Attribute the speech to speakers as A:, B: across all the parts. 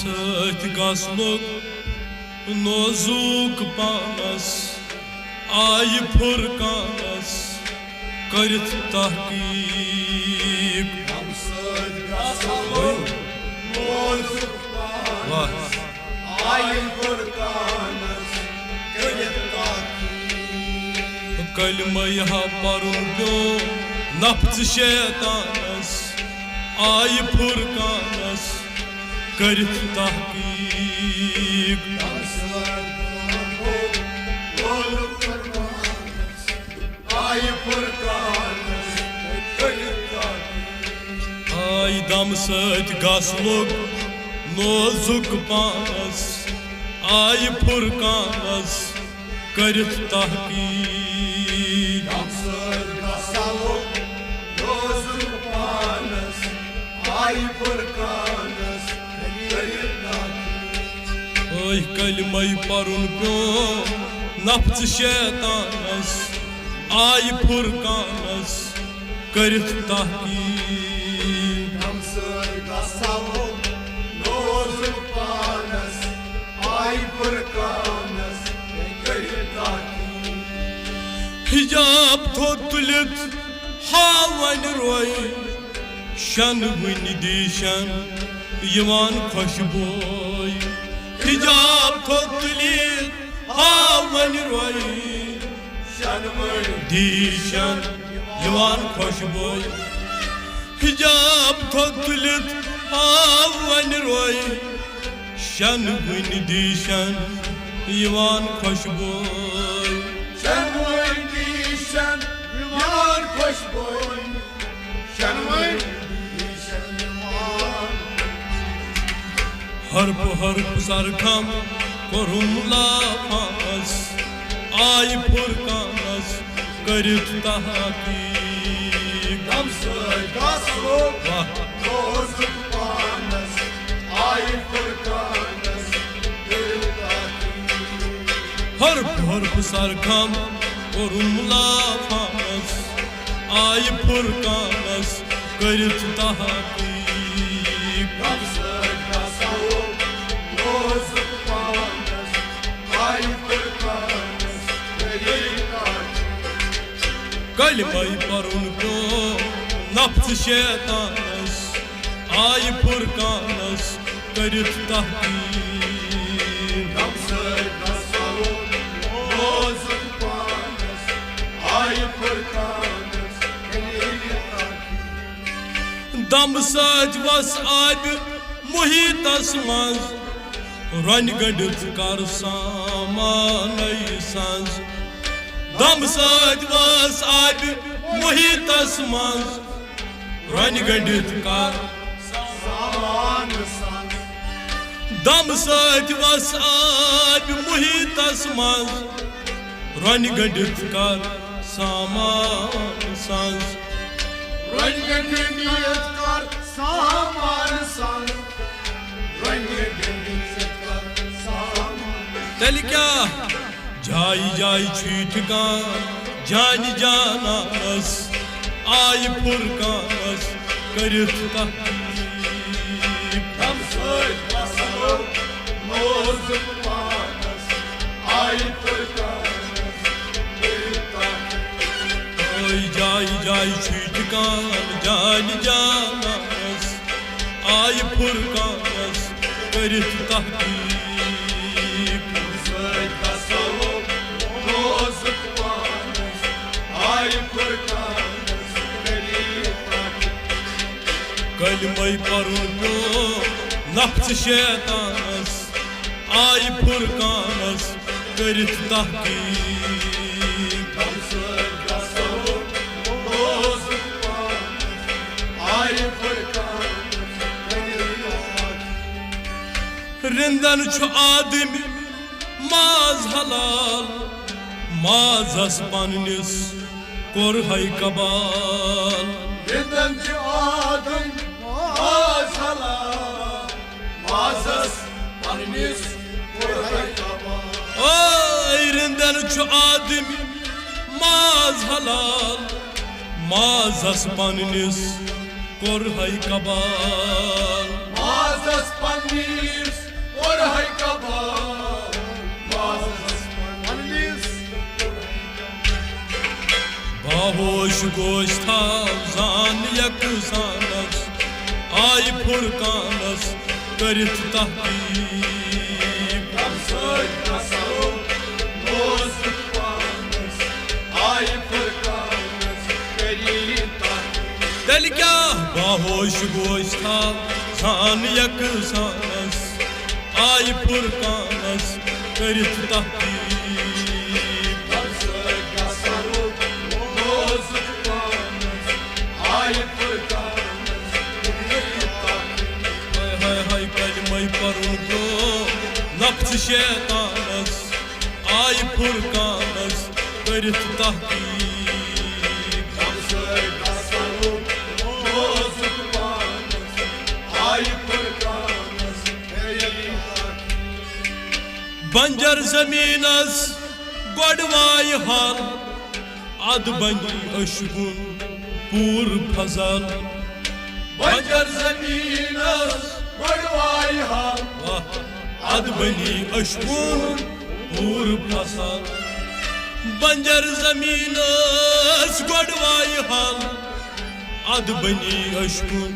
A: सत गसनुक नोजुक पानस आय फुरकानस करित तहकीक
B: हम सत गसनुक नोजुक पानस आय फुरकानस करित तहकीक
A: कलमा यहा परुन प्यो नफ्स शैतानस आय फुरकानस करित तहकीक आय दम सत गसनुक नोजुक पानस आय फुरकानस करित तहकीक ओय कलमा परुन प्यो नफ्स शैतानस आय फुरकानस करित तहकीक हिजाब थो तुलित हावन रोय शन वन दिशन यवान खुशबोय हिजाब थो तुलित हावन रोय शन वन दिशन यवान खुशबोय हिजाब थो तुलित हावन रोय शन वन दिशन यवान खुशबोय हर्प हर्प सरखम कोरुम लाफानस आय फुरकानस करित तहकीक हर्प हर्प सरखम कोरुम लाफानस आय फुरकानस करित तहकीक कलमा परुन प्यो नफ्स शैतानस आय फुरकानस करित तहकीक दम सज वस आब मुहितस मज रन गंडित कर सामान सांझ दम सज वस आब मुहितस मज रन गंडित कर
B: सामान सांझ
A: दम सज वस आब मुहितस मज रन गंडित कर सामान सांझ तल क्या जाय जाय ठिकान जान जानस आय फुरकानस करित तहकीक जाय जाय ठिकान जान जानस आय फुरकानस करित तहकीक कलमा परुन प्यो नफ्स शैतानस आय फुरकानस करित तहकीक रिंदन छु आदमी माज हलाल माजस पन्निस कोर है कबाल
B: रिंदन छु आदमी माज हलाल माजस पन्निस कोर है कबाल
A: ओय रिंदन छु आदमी माज हलाल माजस पन्निस कोर है कबाल
B: माजस पन्निस
A: बाहोश गोश्ताव जान यकसानस आई फुरकानस करित तहकीक
B: हमसद कसो दोस्त पानस आई फुरकानस करित
A: दिल क्या बाहोश गोश्ताव जान यकसानस आई फुरकानस करित तहकीक
B: हमसद कसो दोस्त पानस आई फुरकानस करित
A: हाय कलमै परुन प्रो नफ्स शैतानस आई फुरकानस करित तहकीक
B: हमसद कसो दोस्त पानस आई फुरकानस करित
A: बंजर जमीनस गोडवाय हाल अद बनी अशगुन पूर फजल
B: बंजर ज़मीनस बड़वाई हाल
A: अद बनी अशगुन पूर फसल बंजर जमीनस गोडवाय हाल अद बनी अशगुन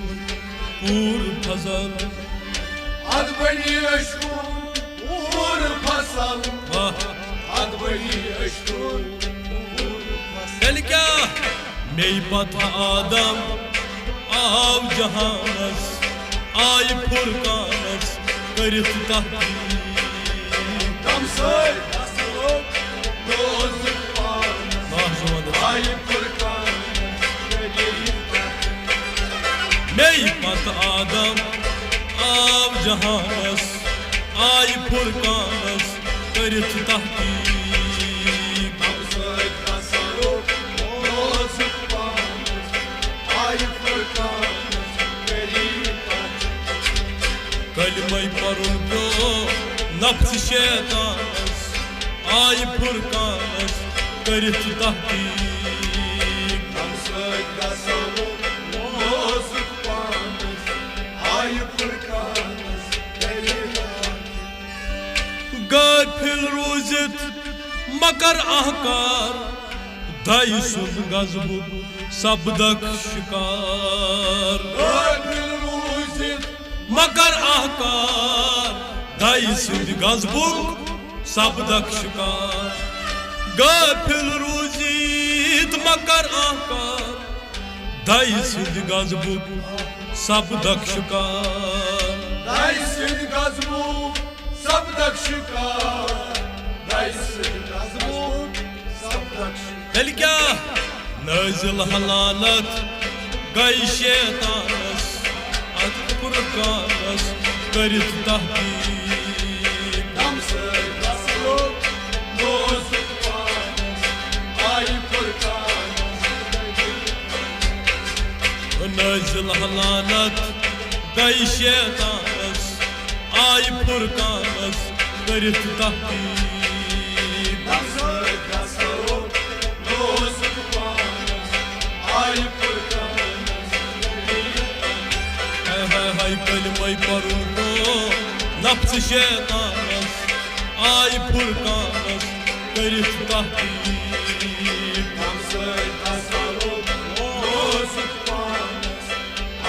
A: पूर फजल
B: अदबनी अशकुन पूर फसल अदबनी अशकुन पूर फसल
A: दिल क्या मे पता आदम आव जहानस आई फुरकानस करित तहकीक
B: हमसद कसो दोस्त पानस आई फुरकानस करित
A: मे पता आदम आव जहानस आई फुरकानस करित तहकीक
B: हमसद कसो दोस्त पानस आई फुरकानस करित
A: कलमै परुन प्रो नफ्स शैतानस आई फुरकानस करित तहकीक
B: हमसद कसो दोस्त पानस आई फुरकानस करित
A: गाफिल रोजित मकर अहकार दाई सुन गजबुक सब्दक शिकार
B: गाफिल रूज़ित
A: मकर अहकार दाई सुन गजबुक सब्दक शिकार गाफिल रोजित मकर अहकार दाई सुन गजबुक सब्दक शिकार
B: दाइसिन गजबू सब दक्षिकार दाइसिन गजबू सब दक्षिकार
A: दिल क्या नजिल हलालत गई शैतानस अद फुरकानस करित तहकीक
B: हमसद कसो दोस्त पानस आई फुरकानस
A: नजिल हलालत गई शैतानस आई फुरकानस करित तहकीक
B: हमसद कसो दोस्त पानस आई फुरकानस
A: हाय कलमै परुन प्रो नफ्स शैतानस आई फुरकानस करित तहकीक
B: हमसद कसो दोस्त पानस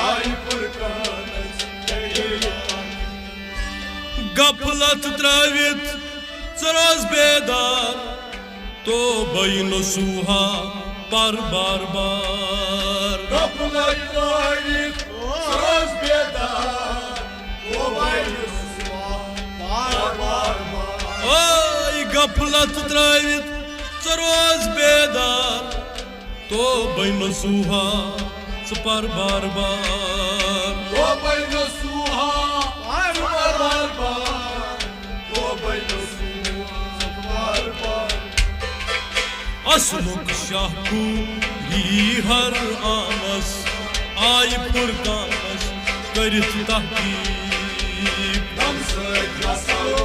B: आई फुरकानस करित
A: गफलत त्रवित चरोस बेदार तो बैन सुहा पर बार बार
B: Kapılar layık, söz bedar, o bayrusu var var var.
A: ओय गफलत त्रवित चरोस बेदार तो बैन सुहा पर बार बार
B: O bayrusu var var var, o bayrusu var var.
A: असलुक शाहपूरी हर आनस आई फुरकानस करित तहकीक
B: Namsız yasalı,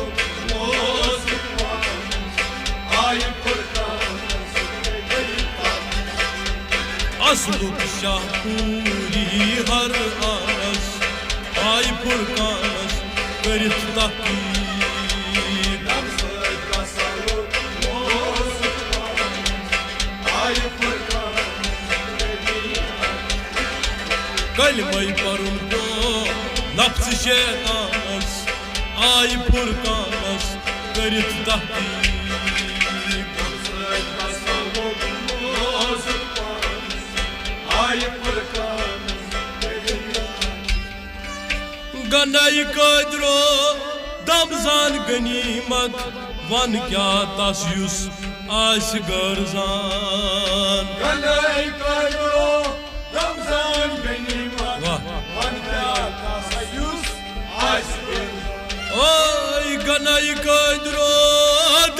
B: bozuk varmış, ay fırkanız,
A: असलुक शाहपूरी हर आनस आई फुरकानस करित तहकीक
B: namsız yasalı, bozuk varmış, ay fırkanız.
A: Kalmayı parun ko nafs şeytanız ay furkanız Karit tahkik Ganay kadro damzan ganimat Van kya tasyus as garzan
B: Ganay kadro damzan ganimat Van kya tasyus as garzan
A: Ay ganay kadro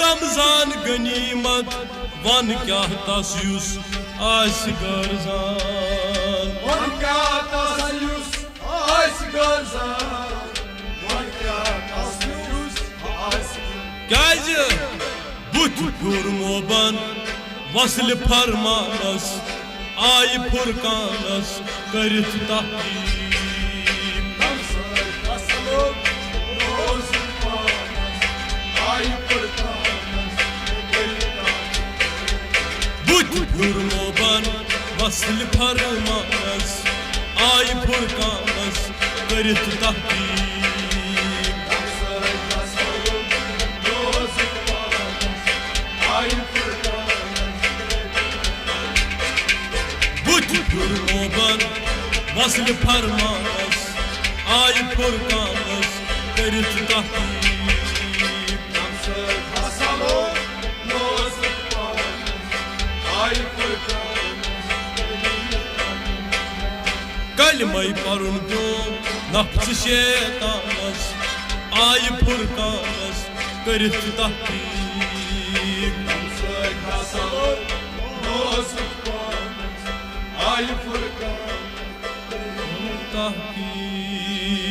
A: damzan ganimat Van kya tasyus as garzan
B: Van kya tasyus as garzan Van kya tasyus as
A: Gece but kurmoban vasıl parmanas ay furkanas karit tahkim
B: Damsar kasalım rozun panas Ay fırkanas
A: but kurmoban vasıl parmanas ay furkanas karit tahkim
B: Damsar kasalım rozun panas Ay fırkanas
A: but kurmoban vasıl parmanas ay furkanas karit tahkim
B: Damsar kasalım rozun panas Ay fırkanas
A: Kalmayı parun ko nafs şeytanız ay furkanas karit tahkim
B: Damsar kasalım rozun panas Ay fırkanas
A: tahkim